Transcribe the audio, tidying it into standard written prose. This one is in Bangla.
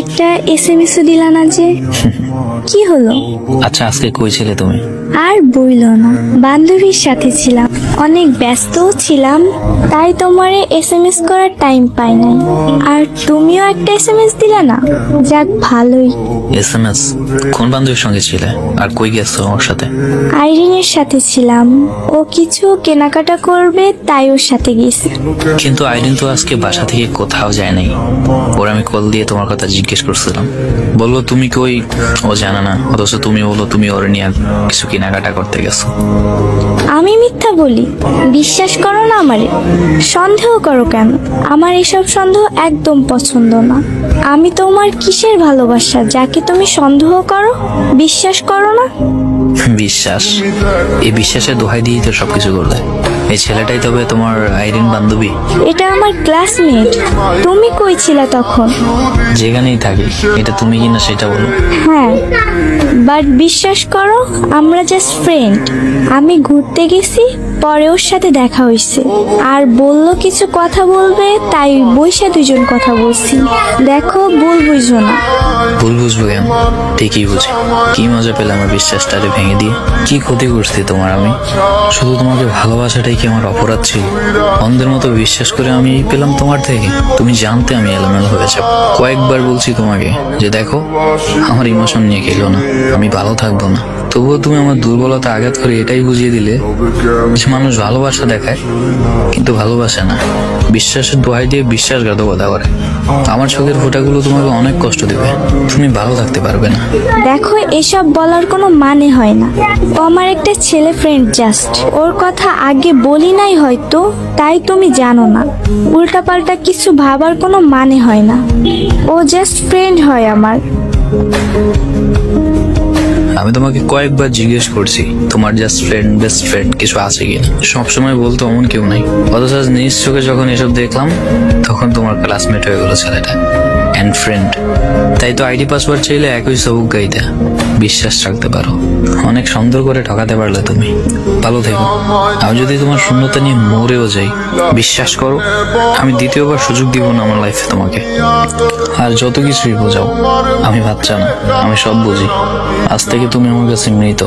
একটা এসএমএস দিলা না যে কি হলো? আচ্ছা আজকে কই ছিলে তুমি? আর বইলো না, বান্ধবীর সাথে ছিলাম, অনেক ব্যস্ত ছিলাম, তাই তোমারে এসএমএস করার টাইম পাই নাই। আর তুমিও একটা এসএমএস দিলা না, যাক ভালোই। এসএমএস? কোন বান্ধবীর সঙ্গে ছিলে আর কই গেছো ওর সাথে? আইরিনের সাথে ছিলাম, ও কিছু কেনাকাটা করবে তাই ওর সাথে গেছি। কিন্তু আইরিন তো আজকে বাসা থেকে কোথাও যায় নাই। ওর আমি কল দিয়ে তোমার কথা জিজ্ঞেস করছিলাম, বললো তুমি কই, ও জানে না, অথচ তুমি বললো তুমি ওর নিয়ে কিছু কেনাকাটা করতে গেছো। আমি মিথ্যা বলি? বিশ্বাস করো না আমারে, সন্দেহ করো কেন? আমার এসব সন্দেহ একদম পছন্দ না। আমি তোমার কিসের ভালোবাসা যাকে তুমি সন্দেহ করো? বিশ্বাস করো না? বিশ্বাস? এই বিশ্বাসের দোহাই দিয়েই তো সবকিছু করলে। এই ছেলেটাই তবে তোমার আইরিন বান্ধবী? এটা আমার ক্লাসমেট। তুমি কই ছিলা তখন? যেখানেই থাকি, এটা তুমি কিনা সেটা বলো। হ্যাঁ, বাট বিশ্বাস করো, আমরা জাস্ট ফ্রেন্ড। আমি ঘুরতে গেছি, পরে ওর সাথে দেখা হয়েছে, আর বললো কিছু কথা বলবে, তাই বইসা দুজন কথা বলছি। দেখো, ভুল বুঝো না। ভুল বুঝবো কেন? ঠিকই বুঝি। কি মজা পেলে আমার বিশ্বাসটারে ভেঙে দিয়ে? কি ক্ষতি করছি তোমার আমি? শুধু তোমাকে ভালোবাসাটাই কি আমার অপরাধ ছিল? অন্ধের মতো বিশ্বাস করে আমি পেলাম তোমার থেকে। তুমি জানতে আমি এলোমেলো হয়ে যাব। কয়েকবার বলছি তোমাকে যে দেখো, আমার ইমোশন নিয়ে খেলো না, আমি ভালো থাকবো না। তবুও তুমি আমার দুর্বলতা আঘাত করে এটাই বুঝিয়ে দিলে যে মানুষ ভালোবাসা দেখায় কিন্তু ভালোবাসে না, বিশ্বাসের দোহাই দিয়ে বিশ্বাসঘাতকতা করে। আমার চোখের ফোঁটাগুলো তোমাকে অনেক কষ্ট দেবে, তুমি ভালো থাকতে পারবে না। দেখো, এসব বলার কোনো মানে হয় না। ও আমার একটা ছেলে ফ্রেন্ড জাস্ট। ওর কথা আগে বলি নাই হয়তো, তাই তুমি জানো না। উল্টাপাল্টা কিছু ভাবার কোনো মানে হয় না। ও জাস্ট ফ্রেন্ড হয় আমার। আমি তোমাকে কয়েকবার জিজ্ঞেস করছি তোমার জাস্ট ফ্রেন্ড, বেস্ট ফ্রেন্ড কিছু আছে কিনা। সবসময় বলতো অমন কেউ নাই, অথচ আজ নিজ চোখে যখন এসব দেখলাম তখন তোমার ক্লাসমেট হয়ে গেল ছেলেটা, অ্যান্ড ফ্রেন্ড। তাই তো আইডি পাসওয়ার্ড চাইলে একই সবুক গাইতে। বিশ্বাস রাখতে পারো, অনেক সুন্দর করে ঠকাতে পারলে তুমি। ভালো থেকো। আমি যদি তোমার শূন্যতা নিয়ে মরেও যাই, বিশ্বাস করো আমি দ্বিতীয়বার সুযোগ দিব না আমার লাইফে তোমাকে। আর যত কিছুই বোঝাও, আমি বাচ্চা না, আমি সব বুঝি। আজ থেকে তুমি আমার কাছে মৃত।